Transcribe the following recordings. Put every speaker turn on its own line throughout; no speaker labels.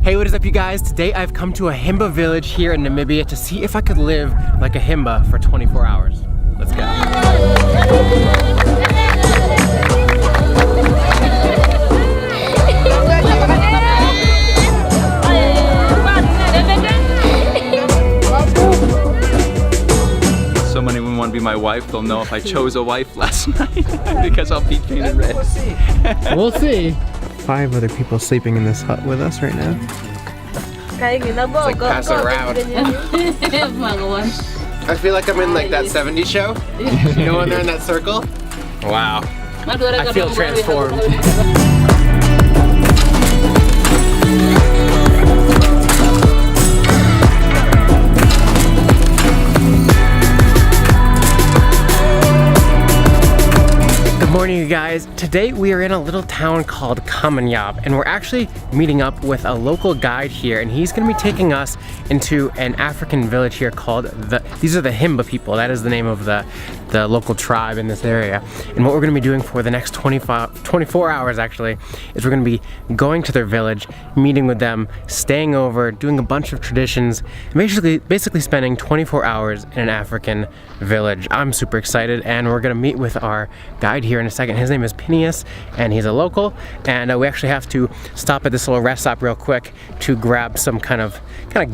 Hey, what is up you guys? Today I've come to a Himba village here in Namibia to see if I could live like a Himba for 24 hours. Let's go.
So many women want to be my wife, they'll know if I chose a wife last night because I'll be painted red.
We'll see. We'll see. 5 other people sleeping in this hut with us right now. It's like pass around. I feel like I'm in like that 70s show. You know when they're in that circle? Wow. I feel transformed. Good morning you guys. Today we are in a little town called Kamanyab and we're actually meeting up with a local guide here and he's going to be taking us into an African village here called these are the Himba people. That is the name of the local tribe in this area. And what we're going to be doing for the next 24 hours actually is we're going to be going to their village, meeting with them, staying over, doing a bunch of traditions, and basically spending 24 hours in an African village. I'm super excited and we're going to meet with our guide here in a second. His name is Phineas and he's a local, and we actually have to stop at this little rest stop real quick to grab some kind of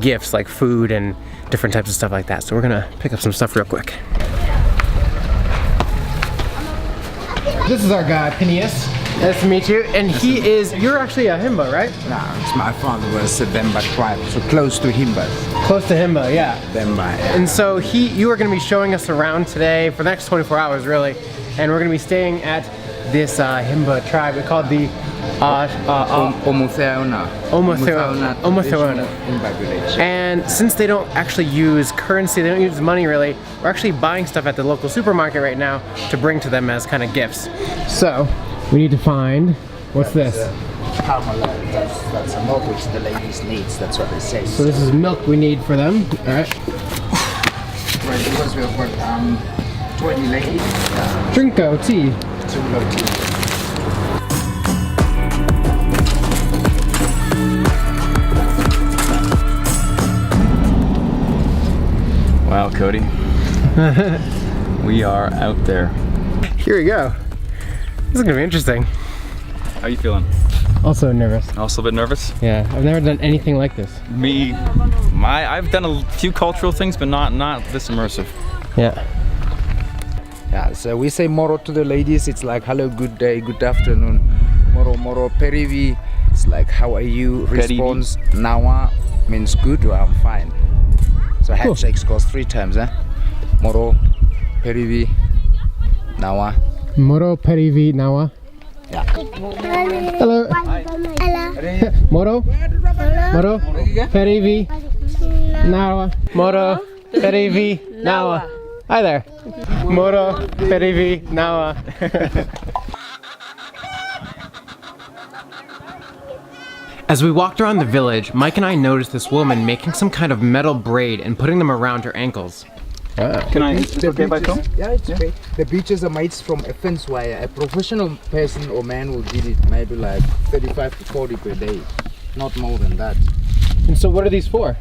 gifts like food and different types of stuff like that. So we're gonna pick up some stuff real quick. This is our guy, Phineas. Nice to meet you. And you're actually a Himba, right?
No, it's my father was a Bemba tribe, so close to Himba.
Close to Himba, yeah.
Bemba, yeah.
And so you are going to be showing us around today for the next 24 hours, really. And we're going to be staying at this Himba tribe. It's called the
Omotheona Himba village.
And since they don't actually use currency, they don't use money really, we're actually buying stuff at the local supermarket right now to bring to them as kind of gifts. So we need to find, what's this?
That's a milk which the ladies needs, that's what they say.
So this is milk we need for them, alright?
Right, because we have got 20 ladies.
Drinko tea.
Drinko tea.
Wow, Cody. We are out there.
Here we go. This is gonna be interesting.
How are you feeling?
Also nervous.
Also a bit nervous?
Yeah, I've never done anything like this.
I've done a few cultural things, but not this immersive.
Yeah.
Yeah, so we say moro to the ladies, it's like hello, good day, good afternoon. Moro, perivi, it's like how are you? Response, nawa means good or I'm fine. So handshakes goes 3 times, eh? Moro, perivi, nawa.
Moro, perivi, nawa.
Yeah.
Hello.
Hello.
Moro. Moro, perivi, nawa. Moro, perivi, nawa. Hi there. Moro, perivi, nawa. As we walked around the village, Mike and I noticed this woman making some kind of metal braid and putting them around her ankles.
Can I? Is it okay if I film?
Yeah, it's okay. The beaches are made from a fence wire. A professional person or man will do it maybe like 35 to 40 per day, not more than that.
And so what are these for?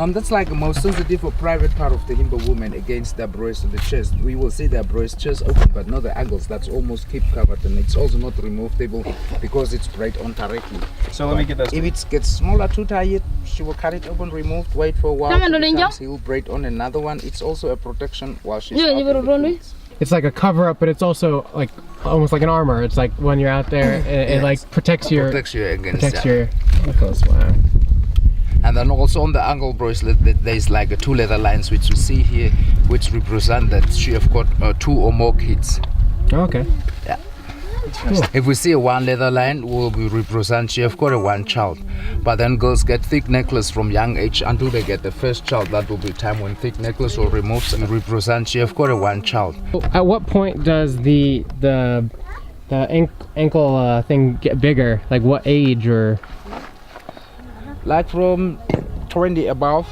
That's like the most sensitive or private part of the Himba woman against their breast and the chest. We will see their breast, chest open, but not the ankles. That's almost keep covered, and it's also not removable because it's braid on directly.
So let me get this.
If it gets smaller, too tight, she will cut it open, removed, wait for a while. He will braid on another one. It's also a protection while she's out in the fields.
It's like a cover up, but it's also like almost like an armor. It's like when you're out there, it like protects you against your ankles. Wow.
And then also on the ankle bracelet, there's like 2 leather lines which you see here, which represent that she have got 2 or more kids.
Oh, okay.
Yeah. Cool. If we see a 1 leather line, will be represent she have got a 1 child. But then girls get thick necklace from young age until they get the first child. That will be time when thick necklace will remove and represent she have got a 1 child.
At what point does the ankle thing get bigger? Like what age or?
Like from 20 above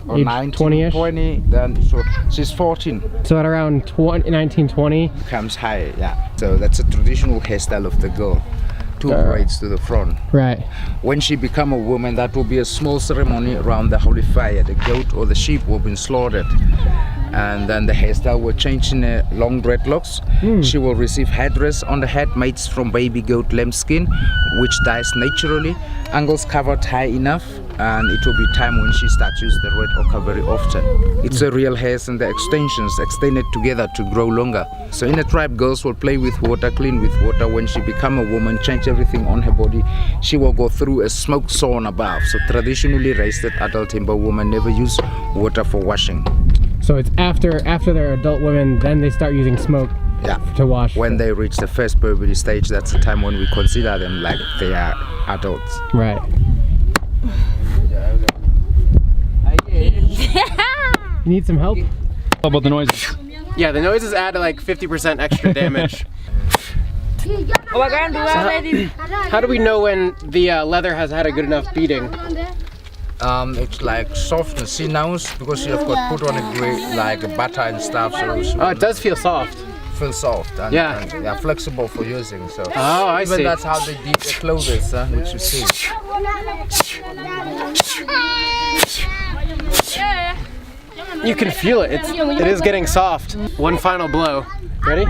or 19,
20-ish?
20, then so she's 14.
So at around 19, 20?
Becomes higher, yeah. So that's a traditional hairstyle of the girl. two braids to the front.
Right.
When she become a woman, that will be a small ceremony around the holy fire. The goat or the sheep will be slaughtered. And then the hairstyle will change in long dreadlocks. She will receive headdress on the head made from baby goat lamb skin, which dyes naturally. Angles covered high enough, and it will be time when she starts use the red ochre very often. It's a real hairs and the extensions extended together to grow longer. So in a tribe, girls will play with water, clean with water. When she become a woman, change everything on her body, she will go through a smoke sauna bath. So traditionally raised adult Himba women never use water for washing.
So it's after they're adult women, then they start using smoke to wash.
When they reach the first puberty stage, that's the time when we consider them like they are adults.
Right. You need some help?
How about the noises?
Yeah, the noises add like 50% extra damage. How do we know when the leather has had a good enough beating?
It's like soft. See now, because you have got put on a great like butter and stuff, so
it does feel soft.
Feel soft and, and they are flexible for using. So
I see.
That's how they did the clothes, which you see.
You can feel it. It is getting soft. One final blow. Ready?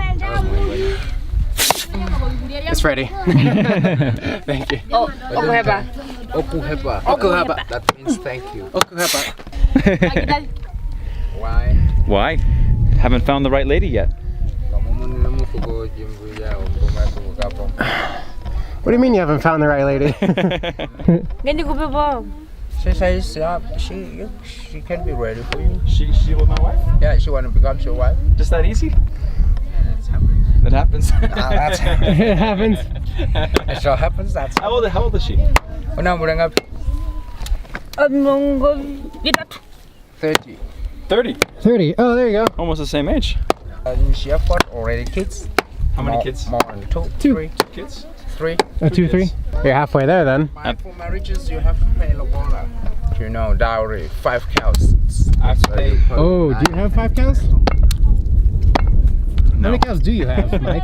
It's ready. Thank you.
Okuheba. Okuheba.
Okuheba.
That means thank you.
Okuheba.
Why?
Why? Haven't found the right lady yet.
What do you mean you haven't found the right lady?
She says she can be ready for you.
She was my wife?
Yeah, she want to become your wife.
Just that easy? That happens.
It happens.
It sure happens. That's
how old is she?
Now bring up 30.
30.
30. Oh, there you go.
Almost the same age.
She have got already kids.
How many kids?
More than two. 3
kids.
3.
Oh, 2, 3. You're halfway there then.
For marriages, you have to pay lobola. You know, dowry, 5 cows.
Oh, do you have 5 cows?
No.
How many cows do you have, Mike?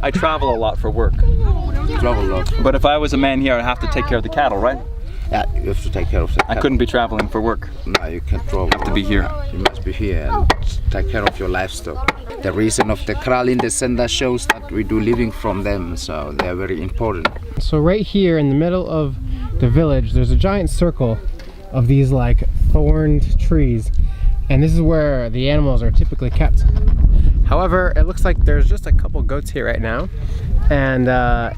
I travel a lot for work.
Travel a lot.
But if I was a man here, I'd have to take care of the cattle, right?
Yeah, you have to take care of the cattle.
I couldn't be traveling for work.
No, you can't travel.
I have to be here.
You must be here and take care of your livestock. The reason of the kraal in the center shows that we do living from them, so they're very important.
So right here in the middle of the village, there's a giant circle of these like thorned trees, and this is where the animals are typically kept. However, it looks like there's just a couple goats here right now, and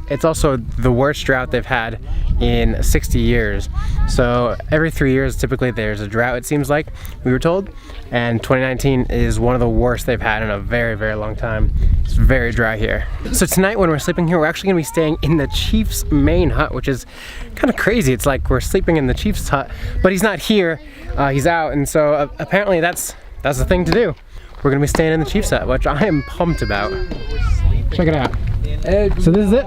it's also the worst drought they've had in 60 years. So every 3 years typically there's a drought, it seems like, we were told, and 2019 is one of the worst they've had in a very, very long time. It's very dry here. So tonight when we're sleeping here, we're actually gonna be staying in the chief's main hut, which is kind of crazy. It's like we're sleeping in the chief's hut, but he's not here, he's out, and so apparently that's the thing to do. We're gonna be staying in the chief's hut, which I am pumped about. Check it out. So this is it.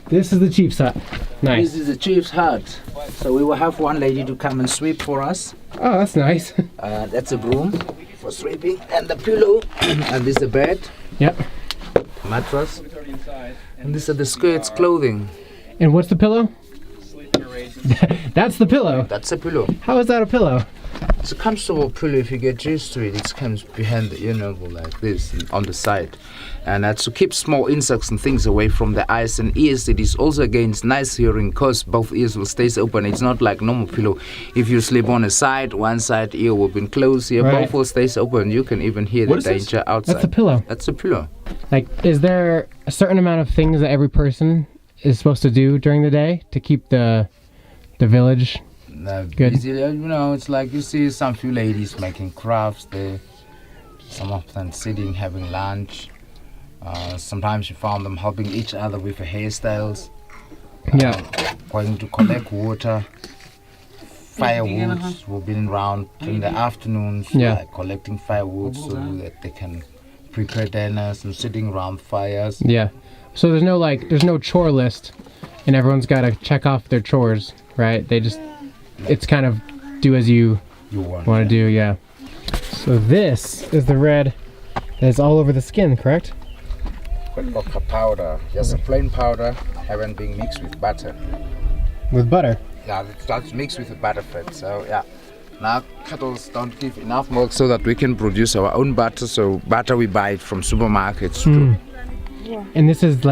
This is the chief's hut. Nice.
This is the chief's hut. So we will have one lady to come and sweep for us.
Oh, that's nice.
That's a broom for sweeping, and the pillow, and this is the bed.
Yep.
Mattress. And these are the skirts, clothing.
And what's the pillow? That's the pillow.
That's a pillow.
How is that a pillow?
It's a comfortable pillow if you get used to it. It comes behind the ear navel like this on the side. And that's to keep small insects and things away from the eyes and ears. It is also against nice hearing because both ears will stay open. It's not like normal pillow. If you sleep on a side, one side ear will be closed here.
Right.
Both will stay open. You can even hear the danger outside.
That's a pillow.
That's a pillow.
Like, is there a certain amount of things that every person is supposed to do during the day to keep the village good?
Easy, you know, it's like you see some few ladies making crafts. Some of them sitting having lunch. Sometimes you found them helping each other with the hairstyles. Going to collect water. Firewoods. We've been around in the afternoons, like collecting firewood so that they can prepare dinners and sitting around fires.
Yeah. So there's no chore list, and everyone's got to check off their chores, right? They just, it's kind of do as you want to do, yeah. So this is the red that is all over the skin, correct?
Got cocoa powder, just a plain powder, haven't been mixed with butter.
With butter.
Yeah, that's mixed with the butter fat. So yeah, now kettles don't give enough milk so that we can produce our own butter. So butter we buy it from supermarkets too.
And this is the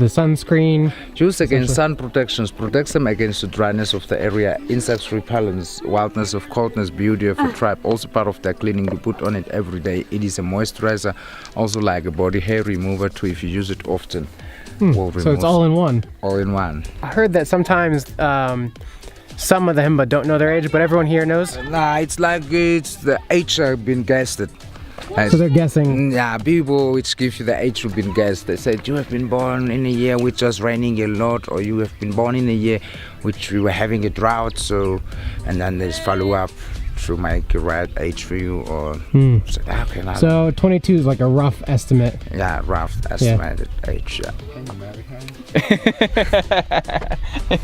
sunscreen.
Used against sun protections, protects them against the dryness of the area, insects repellents, wildness of coldness, beauty of a tribe. Also part of their cleaning, you put on it every day. It is a moisturizer, also like a body hair remover too if you use it often.
So it's all in one.
All in one.
I heard that sometimes some of the Himba don't know their age, but everyone here knows.
Nah, it's the age have been guessed.
So they're guessing.
Yeah, people which give you the age have been guessed. They said you have been born in a year which was raining a lot, or you have been born in a year which we were having a drought. So, and then there's follow up to make the right age for you, or so, okay, now,
So 22 is like a rough estimate.
yeah, rough estimated age. Yeah.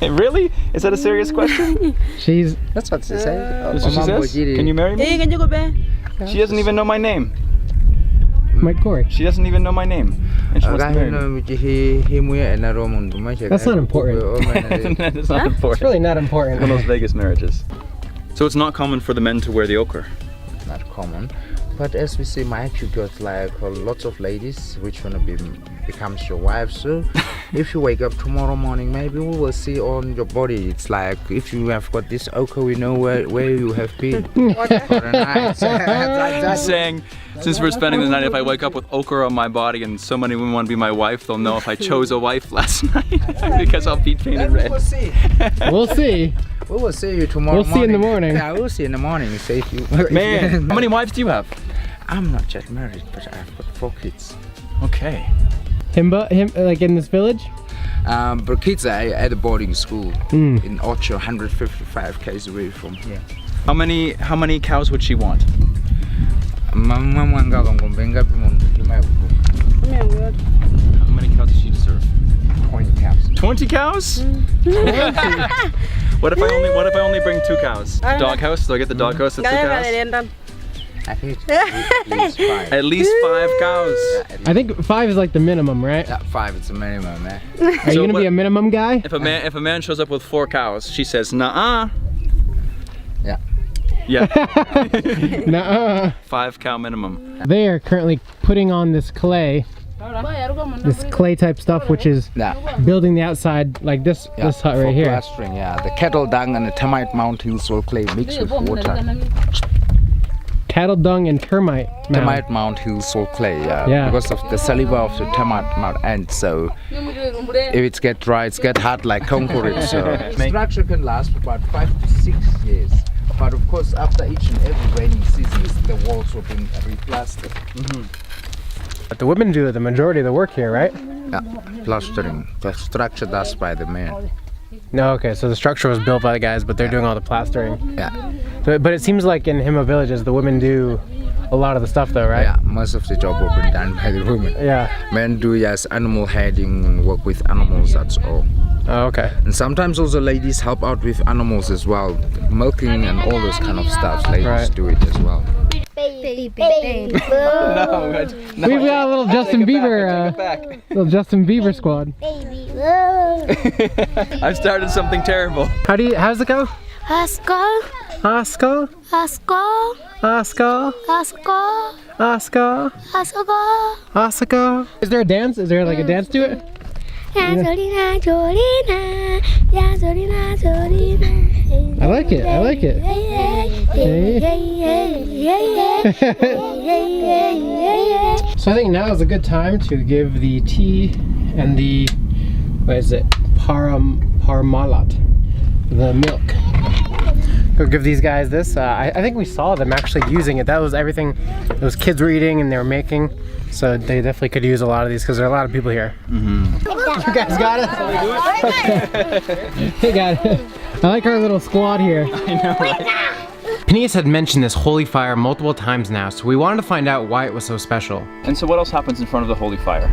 Really? Is that a serious question?
That's what they say.
That's what she says? Can you marry me? She doesn't even know my name.
Mike Corey.
She doesn't even know my name. And she wants to marry me.
That's not important.
That's not important.
It's really not important.
One of those Vegas marriages. So it's not common for the men to wear the ochre?
Not common. But as we see, Mike, you got like lots of ladies which wanna becomes your wife. So if you wake up tomorrow morning, maybe we will see on your body. It's like if you have got this ochre, we know where you have been for the night.
Saying, since we're spending the night, if I wake up with ochre on my body and so many women want to be my wife, they'll know if I chose a wife last night because I'll be painted red.
We'll see.
We'll see.
We will see you tomorrow morning.
We'll see in the morning.
Yeah, we'll see in the morning. See if you.
Man, how many wives do you have?
I'm not yet married, but I've got 4 kids.
Okay.
Himba, like in this village?
But kids are at a boarding school in Ocho, 155 k's away from here.
How many cows would she want?
How many
cows does she deserve?
20 cows.
20 cows? What if I only bring 2 cows? Doghouse? Do I get the doghouse at 2 cows?
I think it's at least 5.
At least 5 cows.
Yeah,
I think 5 is like the minimum, right?
Yeah, 5 it's a minimum, man.
Are you gonna be a minimum guy?
If a man shows up with 4 cows, she says, "Nuh-uh."
Yeah.
Yeah.
Nuh-uh.
5 cow minimum.
They are currently putting on this clay type stuff, which is building the outside like this hut right here.
Plastering, yeah. The cattle dung and the termite mound hill soil clay mixed with water.
Cattle dung and termite mound.
Termite mound hill soil clay, yeah. Because of the saliva of the termite mound ants. So if it gets dry, it's get hard like concrete. So the structure can last for about 5 to 6 years. But of course, after each and every raining season, the walls will be replastered.
But the women do the majority of the work here, right?
Yeah, plastering. The structure does by the men.
No, okay, so the structure was built by the guys, but they're doing all the plastering.
Yeah.
So, but it seems like in Himba villages, the women do a lot of the stuff though, right?
Yeah, most of the job will be done by the women.
Yeah.
Men do just animal heading, work with animals, that's all.
Oh, okay.
And sometimes also ladies help out with animals as well. Milking and all those kind of stuff, ladies do it as well.
No,
we've got a little Justin Bieber, little Justin Bieber squad.
I've started something terrible.
How's it go?
Asko.
Asko.
Asko.
Asko.
Asko.
Asko.
Asko.
Asko. Is there a dance? Is there like a dance to it? I like it. I like it. So I think now is a good time to give the tea and the parmalat, the milk. Go give these guys this. I think we saw them actually using it. That was everything those kids were eating and they were making. So they definitely could use a lot of these because there are a lot of people here. You guys got it? Okay. Hey guys, I like our little squad here.
I know, right?
Phineas had mentioned this holy fire multiple times now, so we wanted to find out why it was so special.
And so what else happens in front of the holy fire?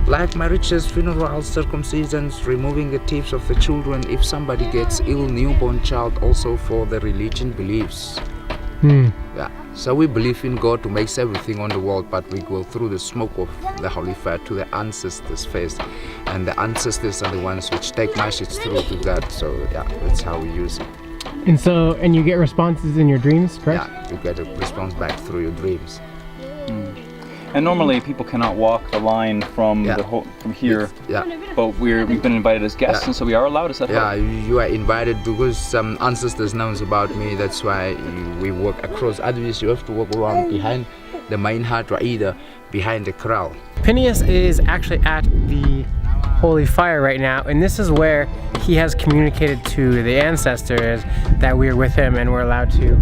Like marriages, funerals, circumcisions, removing the teeth of the children, if somebody gets ill, newborn child, also for the religion beliefs. Yeah. So we believe in God to make everything on the world, but we go through the smoke of the holy fire to the ancestors first, and the ancestors are the ones which take message through to God. So yeah, that's how we use it.
And you get responses in your dreams, correct?
Yeah, you get a response back through your dreams.
And normally people cannot walk the line from from here. But we've been invited as guests, and so we are allowed to set up.
Yeah, you are invited because some ancestors knows about me. That's why we walk across. Otherwise, you have to walk around behind the main hut or either behind the corral.
Phineas is actually at the holy fire right now, and this is where he has communicated to the ancestors that we're with him and we're allowed to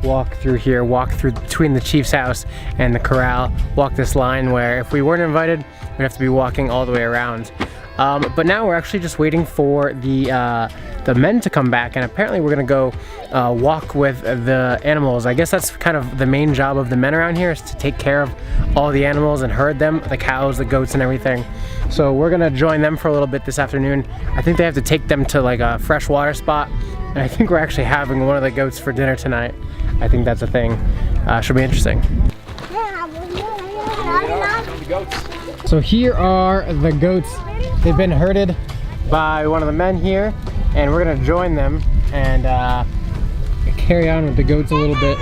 walk through here, walk through between the chief's house and the corral, walk this line where if we weren't invited, we'd have to be walking all the way around. But now we're actually just waiting for the men to come back, and apparently we're gonna go walk with the animals. I guess that's kind of the main job of the men around here, is to take care of all the animals and herd them, the cows, the goats, and everything. So we're gonna join them for a little bit this afternoon. I think they have to take them to like a fresh water spot, and I think we're actually having one of the goats for dinner tonight. I think that's a thing. Should be interesting. So here are the goats. They've been herded by one of the men here, and we're gonna join them and carry on with the goats a little bit.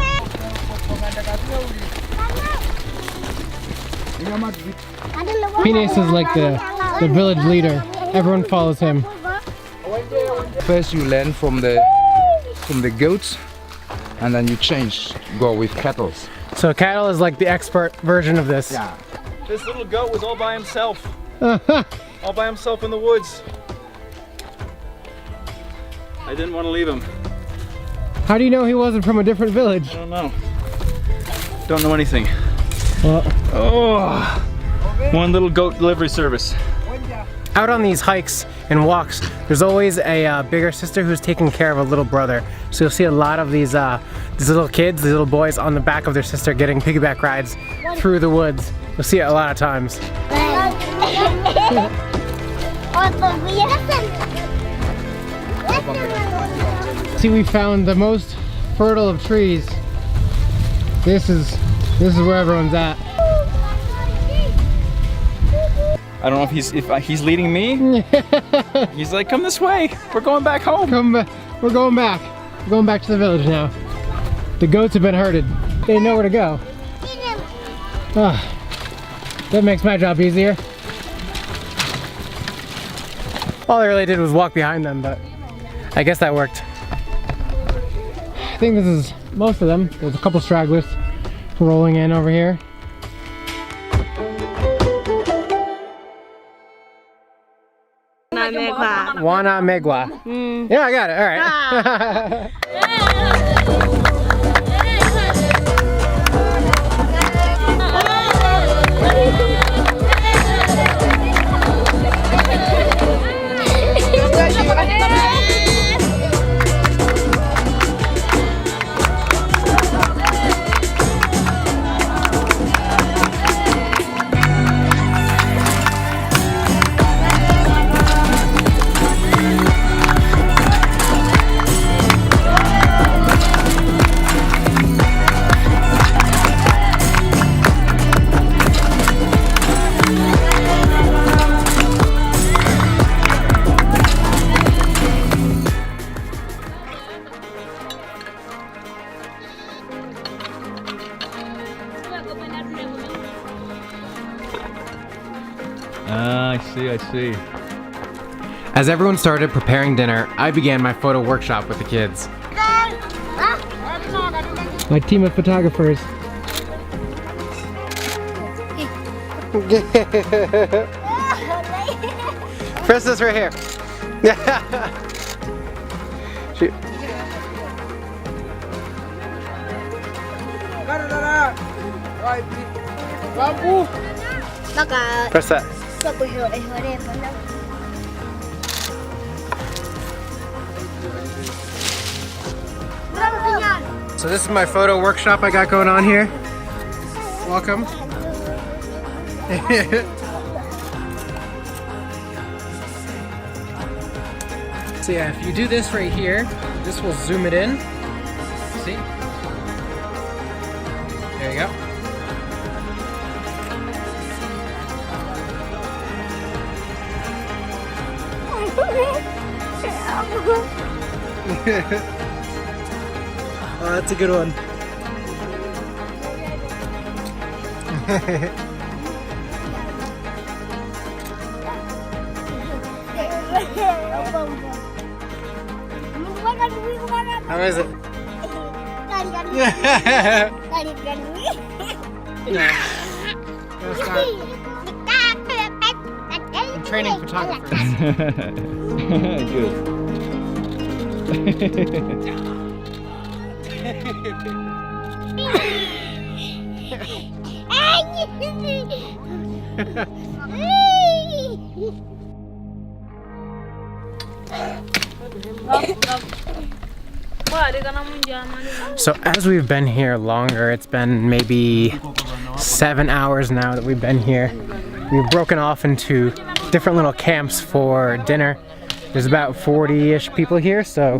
Phineas is like the village leader. Everyone follows him.
First, you learn from the goats, and then you go with cattle.
So cattle is like the expert version of this.
Yeah.
This little goat was all by himself. All by himself in the woods. I didn't want to leave him.
How do you know he wasn't from a different village?
I don't know. Don't know anything.
Well,
oh, one little goat delivery service.
out on these hikes and walks, there's always a bigger sister who's taking care of a little brother. So you'll see a lot of these little kids, these little boys on the back of their sister getting piggyback rides through the woods. You'll see it a lot of times. See, we found the most fertile of trees. This is where everyone's at.
I don't know if he's leading me. He's like, come this way. We're going back home.
We're going back. We're going back to the village now. The goats have been herded. They didn't know where to go. That makes my job easier. All I really did was walk behind them, but I guess that worked. I think this is most of them. There's a couple stragglers rolling in over here. Wana Megwa. Yeah, I got it. All right.
I see.
As everyone started preparing dinner, I began my photo workshop with the kids. My team of photographers. Princess right here. Shoot. Press that. So this is my photo workshop I got going on here. Welcome. So yeah, if you do this right here, this will zoom it in. See? you go.
Oh, that's a good one. How is it? I'm training photographers.
Good.
So as we've been here longer, it's been maybe 7 hours now that we've been here. We've broken off into different little camps for dinner. There's about 40-ish people here, so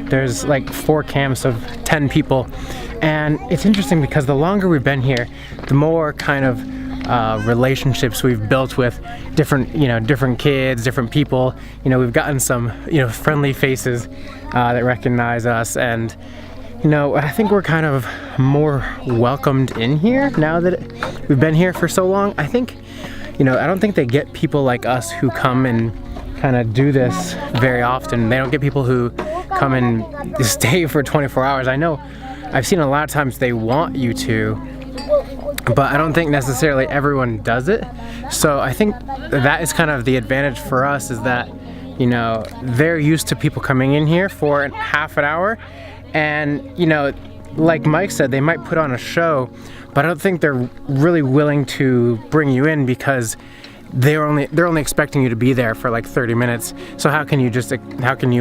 there's like 4 camps of 10 people. And it's interesting because the longer we've been here, the more kind of relationships we've built with different kids, different people. We've gotten some, friendly faces that recognize us, and I think we're kind of more welcomed in here now that we've been here for so long. I think, I don't think they get people like us who come and kind of do this very often. They don't get people who come and stay for 24 hours. I know I've seen a lot of times they want you to, but I don't think necessarily everyone does it. So I think that is kind of the advantage for us, is that, they're used to people coming in here for half an hour, and, like Mike said, they might put on a show, but I don't think they're really willing to bring you in because they're only expecting you to be there for like 30 minutes. So how can you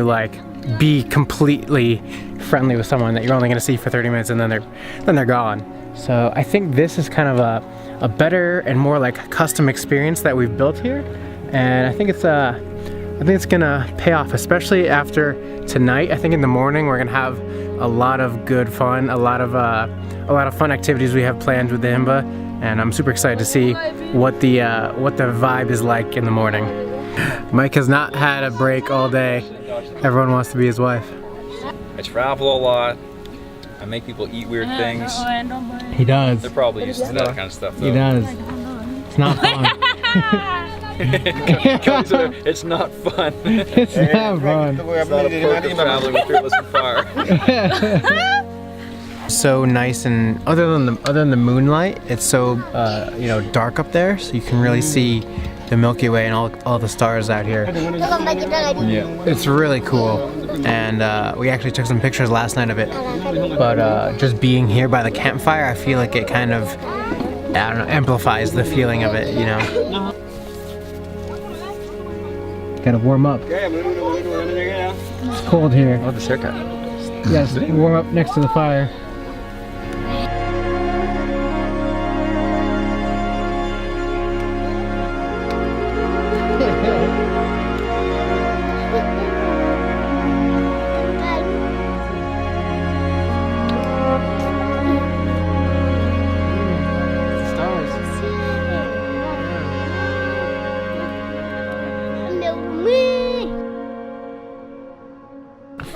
like be completely friendly with someone that you're only going to see for 30 minutes and then they're gone? So I think this is kind of a better and more like custom experience that we've built here, and I think it's gonna pay off, especially after tonight. I think in the morning we're gonna have a lot of good fun, a lot of fun activities we have planned with the Himba, and I'm super excited to see what the vibe is like in the morning. Mike has not had a break all day. Everyone wants to be his wife.
I travel a lot. I make people eat weird things.
He does.
They're probably used to that kind of stuff though.
He does. It's not fun.
It's not fun.
It's not fun.
It's not a perk of traveling with Fearless and Far.
So nice, and other than the moonlight, it's so dark up there, so you can really see the Milky Way and all the stars out here.
Yeah.
It's really cool, and we actually took some pictures last night of it. But just being here by the campfire, I feel like it kind of, amplifies the feeling of it, Gotta warm up. It's cold here.
Oh, this haircut.
Yes, warm up next to the fire.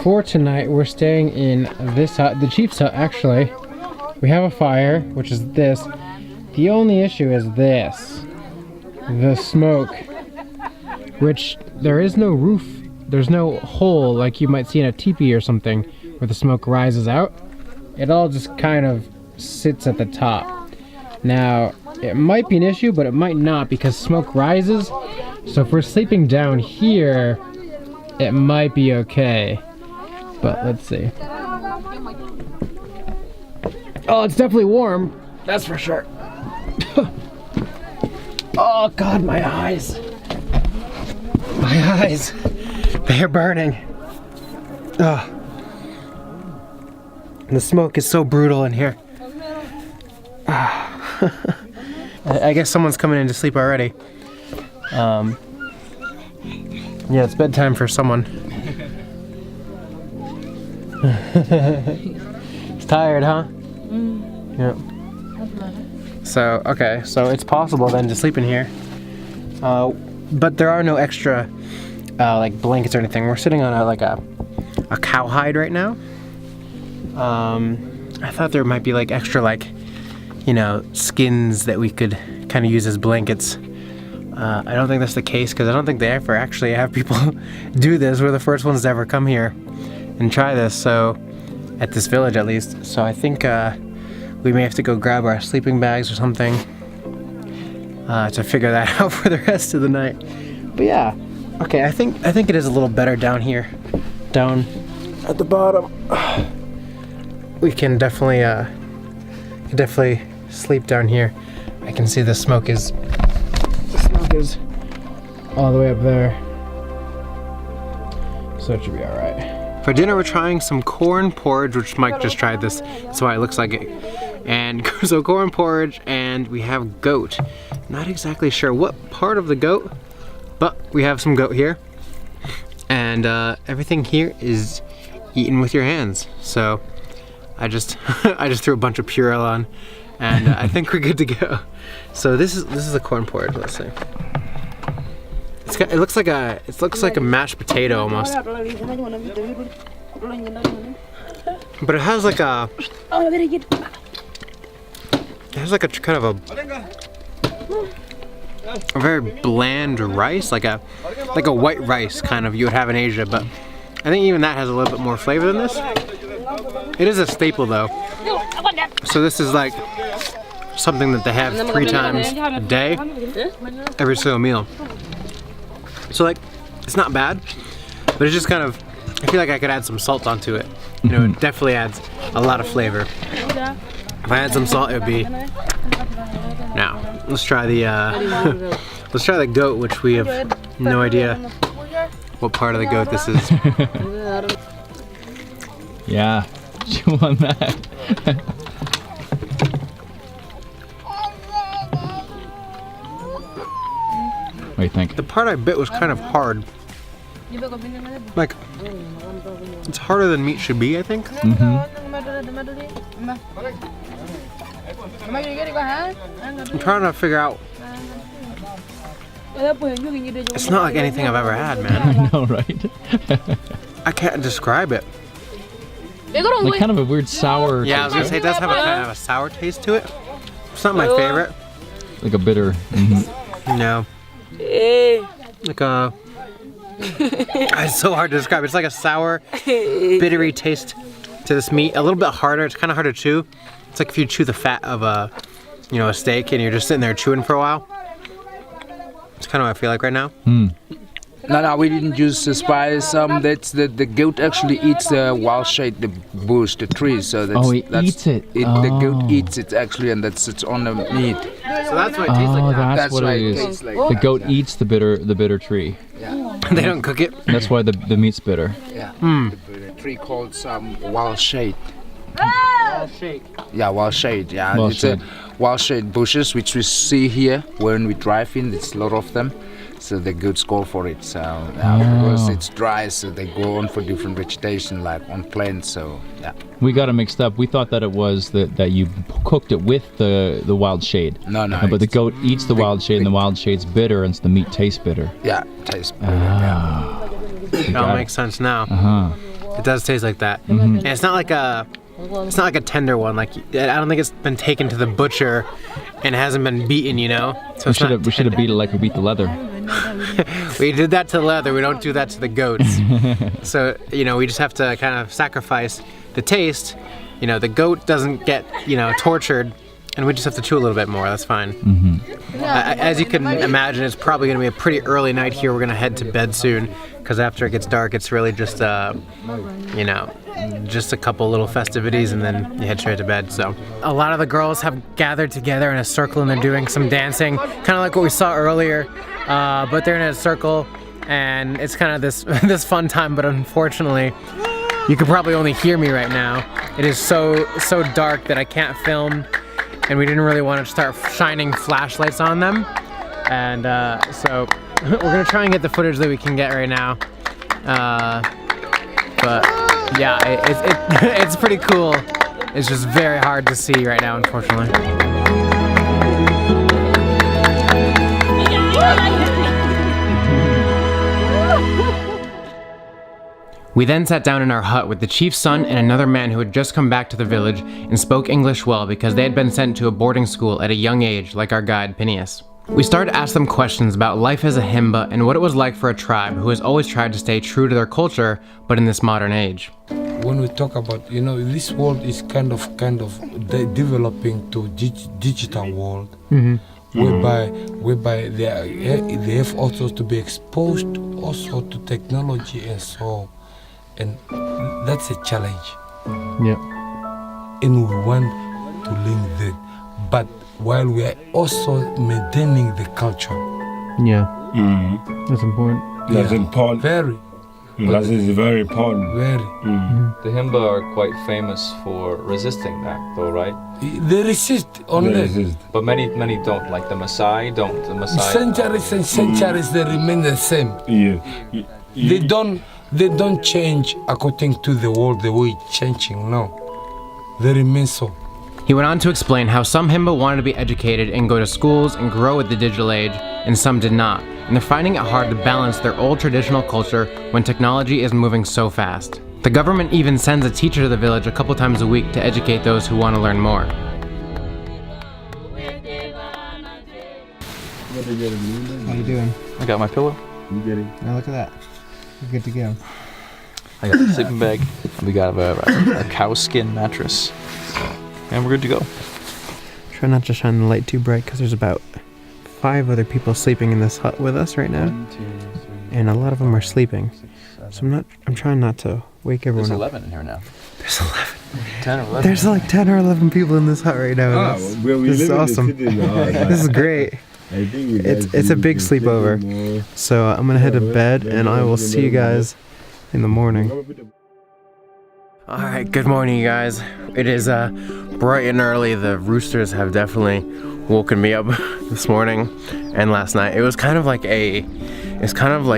For tonight, we're staying in this hut, the chief's hut actually. We have a fire, which is this. The only issue is this, the smoke, which there is no roof, there's no hole like you might see in a teepee or something where the smoke rises out. It all just kind of sits at the top. Now, it might be an issue, but it might not, because smoke rises. So if we're sleeping down here, it might be okay. But let's see. Oh, it's definitely warm. That's for sure. Oh God, my eyes. My eyes. They're burning. Oh. The smoke is so brutal in here. I guess someone's coming in to sleep already. Yeah, it's bedtime for someone. It's tired, huh? Yeah. So, okay, so it's possible then to sleep in here. But there are no extra like blankets or anything. We're sitting on a cowhide right now. I thought there might be like extra like, you know, skins that we could kind of use as blankets. I don't think that's the case because I don't think they ever actually have people do this. We're the first ones to ever come here and try this, so at this village at least. So I think we may have to go grab our sleeping bags or something to figure that out for the rest of the night. But yeah, okay, I think it is a little better down here, down at the bottom. We can definitely sleep down here. I can see the smoke is all the way up there, so it should be all right. For dinner, we're trying some corn porridge, which Mike just tried this. That's why it looks like it. And so corn porridge, and we have goat. Not exactly sure what part of the goat, but we have some goat here. And everything here is eaten with your hands. So I just threw a bunch of Purell on, and I think we're good to go. So this is a corn porridge. Let's see. It looks like a mashed potato almost, but it has like a kind of a very bland rice, like a white rice kind of you would have in Asia. But I think even that has a little bit more flavor than this. It is a staple though. So this is like something that they have 3 times a day, every single meal. So like, it's not bad, but it's just kind of, I feel like I could add some salt onto it. You know, it definitely adds a lot of flavor. If I had some salt, it would be. Now, let's try the let's try the goat, which we have no idea what part of the goat this is.
Yeah, chew on that. What do you think?
The part I bit was kind of hard. Like, it's harder than meat should be, I think. I'm trying to figure out. It's not like anything I've ever had, man.
I know, right?
I can't describe it.
Like kind of a weird sour.
Yeah, I was gonna say it does have a kind of a sour taste to it. It's not my favorite.
Like a bitter.
No. Like a. It's so hard to describe. It's like a sour, bittery taste to this meat. A little bit harder. It's kind of hard to chew. It's like if you chew the fat of a, you know, a steak, and you're just sitting there chewing for a while. It's kind of what I feel like right now.
No, we didn't use the spice. That's the goat actually eats the wild shade, the bush, the trees. So that's,
eats it.
The goat eats it actually, and that's it's on the meat.
So that's why it tastes like that.
That's what
why
it is.
tastes like
The
that,
goat eats the bitter tree.
Yeah.
They don't cook it.
That's why the meat's bitter.
Yeah. The tree called some wild shade. Yeah, wild shade. Yeah,
Wild
it's
shade.
Wild shade bushes which we see here when we drive in. There's a lot of them. So the goats go for it. So because it's dry, so they go on for different vegetation, like on plants. So yeah.
We got it mixed up. We thought that it was that you cooked it with the wild shade.
No.
But the goat eats the wild shade, and the wild shade's bitter, and so the meat tastes bitter.
Yeah, tastes bitter. Yeah.
It all makes sense now. It does taste like that, and it's not like a tender one. Like I don't think it's been taken to the butcher and hasn't been beaten. You know. So
we should have beat it like we beat the leather.
We did that to the leather. We don't do that to the goats. So you know, we just have to kind of sacrifice the taste. You know, the goat doesn't get, you know, tortured, and we just have to chew a little bit more. That's fine. As you can imagine, it's probably going to be a pretty early night here. We're going to head to bed soon, because after it gets dark, it's really just, you know, just a couple little festivities, and then you head straight to bed. So a lot of the girls have gathered together in a circle, and they're doing some dancing, kind of like what we saw earlier, but they're in a circle, and it's kind of this fun time. But unfortunately, you could probably only hear me right now. It is so dark that I can't film, and we didn't really want to start shining flashlights on them, and so we're gonna try and get the footage that we can get right now. But yeah, it's pretty cool It's just very hard to see right now, unfortunately. We then sat down in our hut with the chief's son and another man who had just come back to the village and spoke English well because they had been sent to a boarding school at a young age like our guide Phineas. We started to ask them questions about life as a Himba and what it was like for a tribe who has always tried to stay true to their culture but in this modern age.
When we talk about, this world is kind of developing to digital world, whereby they have also to be exposed also to technology and so. And that's a challenge.
Yeah.
And we want to link that. But while we are also maintaining the culture.
Yeah. That's important.
That's important.
Very.
That is very important.
Very.
The Himba are quite famous for resisting that, though, right?
They resist on that.
But many don't. Like the Maasai don't. The Maasai.
Centuries and centuries, they remain the same.
Yeah.
They don't change according to the world, the way it's changing, no. They remain so.
He went on to explain how some Himba wanted to be educated and go to schools and grow with the digital age, and some did not. And they're finding it hard to balance their old traditional culture when technology is moving so fast. The government even sends a teacher to the village a couple times a week to educate those who want to learn more.
How you doing?
I got my pillow.
Now look at that. You're good to go.
I got the sleeping bag. We got a cow skin mattress. And we're good to go.
Try not to shine the light too bright because there's about 5 other people sleeping in this hut with us right now. 1, 2, 3, and a lot of them are sleeping. 6, 7, so I'm trying not to wake everyone up.
There's 11 in here now.
There's 11.
10 or 11.
There's like 10 or 11 people in this hut right now. This is awesome. This is great. It's a big sleepover. So I'm gonna head to bed and I will see you guys in the morning.
Alright, good morning, you guys. It is bright and early. The roosters have definitely woken me up this morning and last night. It was kind of like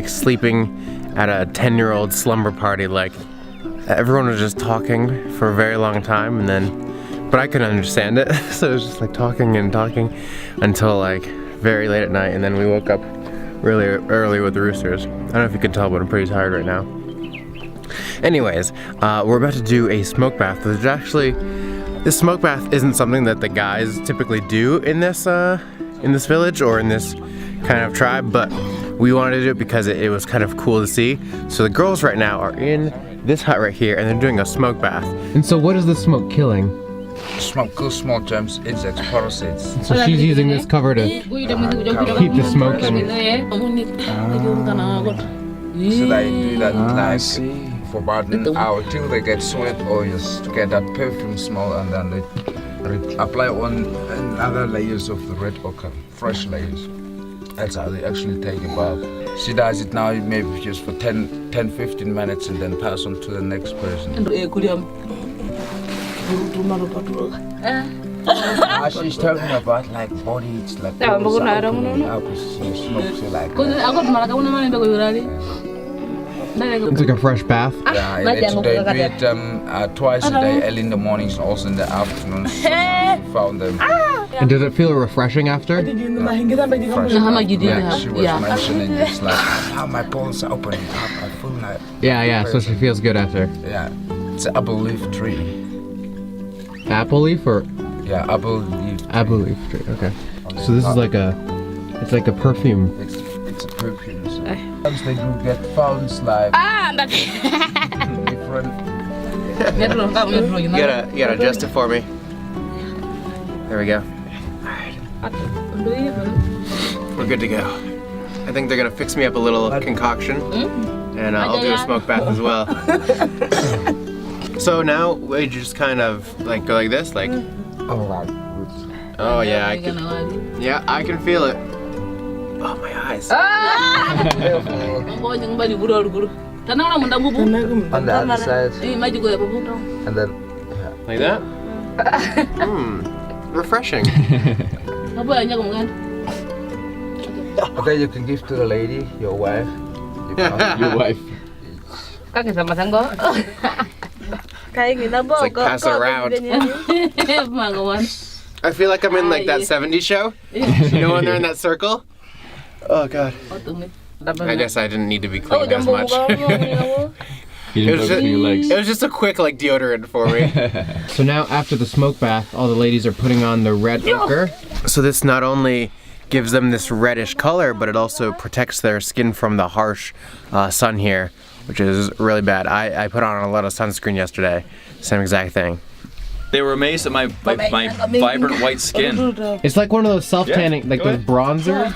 sleeping at a 10-year-old slumber party. Like, everyone was just talking for a very long time, but I couldn't understand it. So it was just like talking until like very late at night, and then we woke up really early with the roosters. I don't know if you can tell, but I'm pretty tired right now. Anyways, we're about to do a smoke bath. This smoke bath isn't something that the guys typically do in this village or in this kind of tribe, but we wanted to do it because it was kind of cool to see. So the girls right now are in this hut right here, and they're doing a smoke bath. And so what is the smoke killing?
Smoke kills small germs, insects, parasites.
So she's using this cover to keep the smoke in.
So they do that like for about an hour till they get sweat oils to get that perfume smell, and then they apply on other layers of the red ochre, fresh layers. That's how they actually take a bath. She does it now maybe just for 10-15 minutes and then pass on to the next person. She's talking about like body, it's like
it's like a fresh bath.
Yeah, they do it twice a day, early in the mornings and also in the afternoons. We found them.
And does it feel refreshing after?
Yeah, she was mentioning it's like how my pores are opening up. I feel like
so she feels good after.
Yeah, it's an apple leaf tree.
Apple leaf or?
Yeah, apple leaf.
Apple leaf tree. Okay. So this is like it's like a perfume.
It's a perfume. So. Sometimes they do get found like different.
You gotta adjust it for me. There we go. We're good to go. I think they're gonna fix me up a little concoction, and I'll do a smoke bath as well. So now we just kind of like go like this, like. Oh yeah, I can feel it. Oh, my eyes.
On the other side. And then
like that. Refreshing.
Okay, you can give to the lady, your wife.
Your wife. like pass it around. I feel like I'm in like that 70s show. You know when they're in that circle? Oh god. I guess I didn't need to be cleaned as much. It was just a quick like deodorant for me. So now after the smoke bath, all the ladies are putting on the red ochre. So this not only gives them this reddish color, but it also protects their skin from the harsh sun here, which is really bad. I put on a lot of sunscreen yesterday. Same exact thing.
They were amazed at my vibrant white skin.
It's like one of those self-tanning, like those bronzers.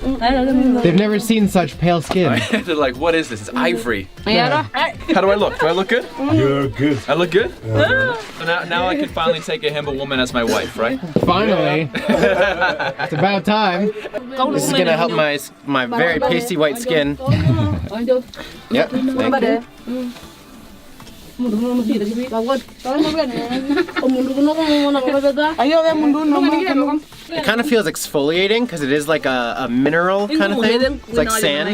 They've never seen such pale skin.
They're like, what is this? It's ivory. Yeah. How do I look? Do I look good?
You look good.
I look good? So now I can finally take a Himba woman as my wife, right?
Finally. It's about time. This is gonna help my very pasty white skin. Yep, thank you. It kind of feels exfoliating because it is like a mineral kind of thing. It's like sand. I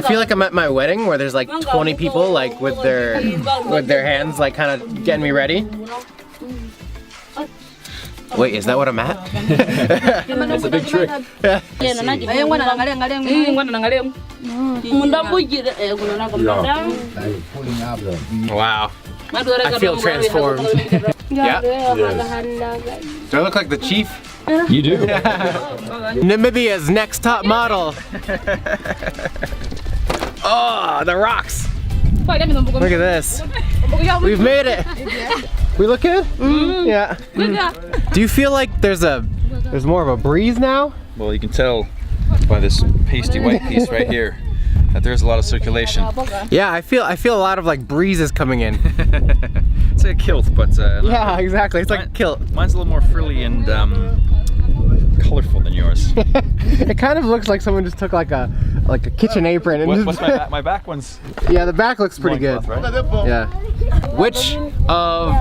feel like I'm at my wedding where there's like 20 people like with their hands like kind of getting me ready. Wait, is that what I'm at?
That's a big trick.
Wow. I feel transformed. Yeah. Do I look like the chief?
You do.
Namibia's next top model. Oh, the rocks. Look at this. We've made it. We look good? Yeah. Do you feel like there's more of a breeze now?
Well, you can tell by this pasty white piece right here that there's a lot of circulation.
Yeah, I feel a lot of like breezes coming in.
It's like a kilt, but
yeah, exactly. It's like a kilt.
Mine's a little more frilly and colorful than yours.
It kind of looks like someone just took like a kitchen apron and
what's my back? My back one's.
Yeah, the back looks pretty good.
Right?
Yeah. Which of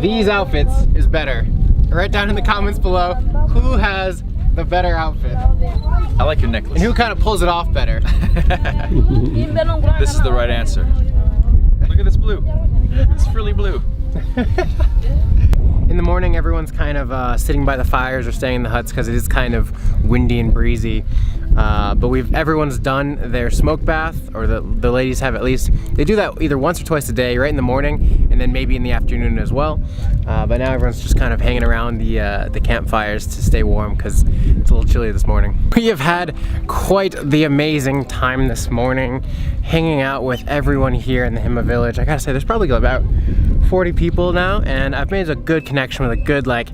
these outfits is better? Write down in the comments below who has the better outfit.
I like your necklace.
And who kind of pulls it off better?
This is the right answer. Look at this blue. It's frilly blue.
In the morning, everyone's kind of sitting by the fires or staying in the huts because it is kind of windy and breezy. But everyone's done their smoke bath, or the ladies have at least. They do that either once or twice a day, right in the morning, and then maybe in the afternoon as well. But now everyone's just kind of hanging around the campfires to stay warm because it's a little chilly this morning. We have had quite the amazing time this morning, hanging out with everyone here in the Himba village. I gotta say, there's probably about 40 people now, and I've made a good connection with a good like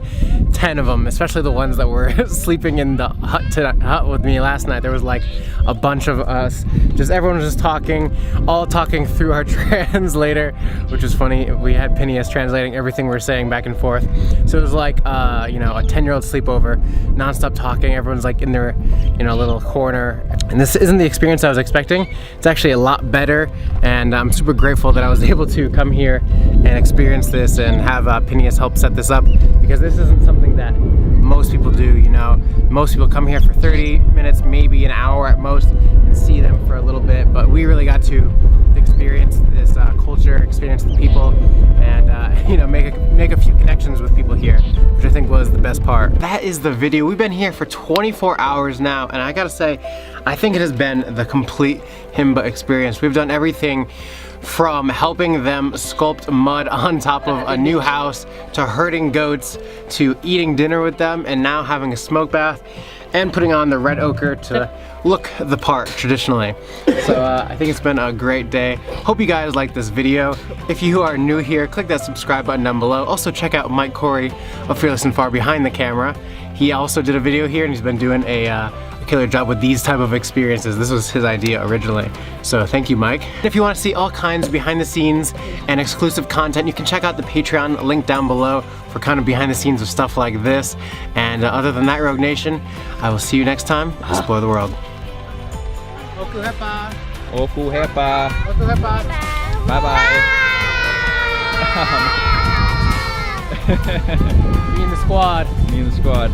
10 of them, especially the ones that were sleeping in the hut with me last night. There was like a bunch of us, everyone was just talking, all talking through our translator, which was funny. We had Phineas translating everything we were saying back and forth. So it was like you know, a 10-year-old sleepover, non-stop talking. Everyone's like in their little corner, and this isn't the experience I was expecting. It's actually a lot better, and I'm super grateful that I was able to come here and experience this and have Phineas help set this up, because this isn't something that most people do. You know, most people come here for 30 minutes, maybe an hour at most, and see them for a little bit, but we really got to experience this culture, experience the people, and you know, make a few connections with people here, which I think was the best part. That is the video. We've been here for 24 hours now, and I gotta say, I think it has been the complete Himba experience. We've done everything from helping them sculpt mud on top of a new house, to herding goats, to eating dinner with them, and now having a smoke bath and putting on the red ochre to look the part traditionally. So I think it's been a great day. Hope you guys liked this video. If you are new here, click that subscribe button down below. Also check out Mike Corey of Fearless and Far behind the camera. He also did a video here, and he's been doing a killer job with these type of experiences. This was his idea originally. So thank you, Mike. If you want to see all kinds of behind the scenes and exclusive content, you can check out the Patreon link down below for kind of behind the scenes of stuff like this. And other than that, Rogue Nation, I will see you next time. Explore the world. Oku hepa.
Oku hepa.
Oku hepa.
Bye bye.
Be in the squad.
me and the squad.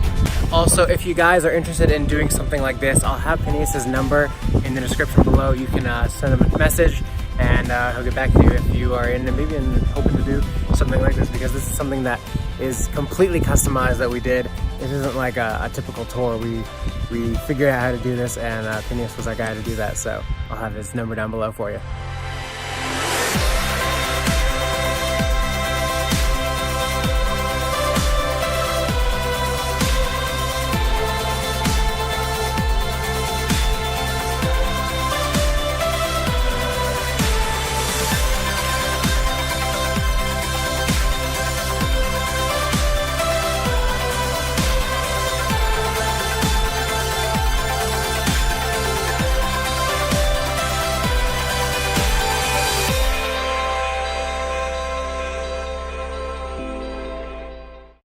Also, if you guys are interested in doing something like this, I'll have Phineas's number in the description below. You can send him a message and he'll get back to you if you are maybe hoping to do something like this, because this is something that is completely customized that we did. It isn't like a typical tour. We figured out how to do this, and Phineas was our guy to do that, so I'll have his number down below for you.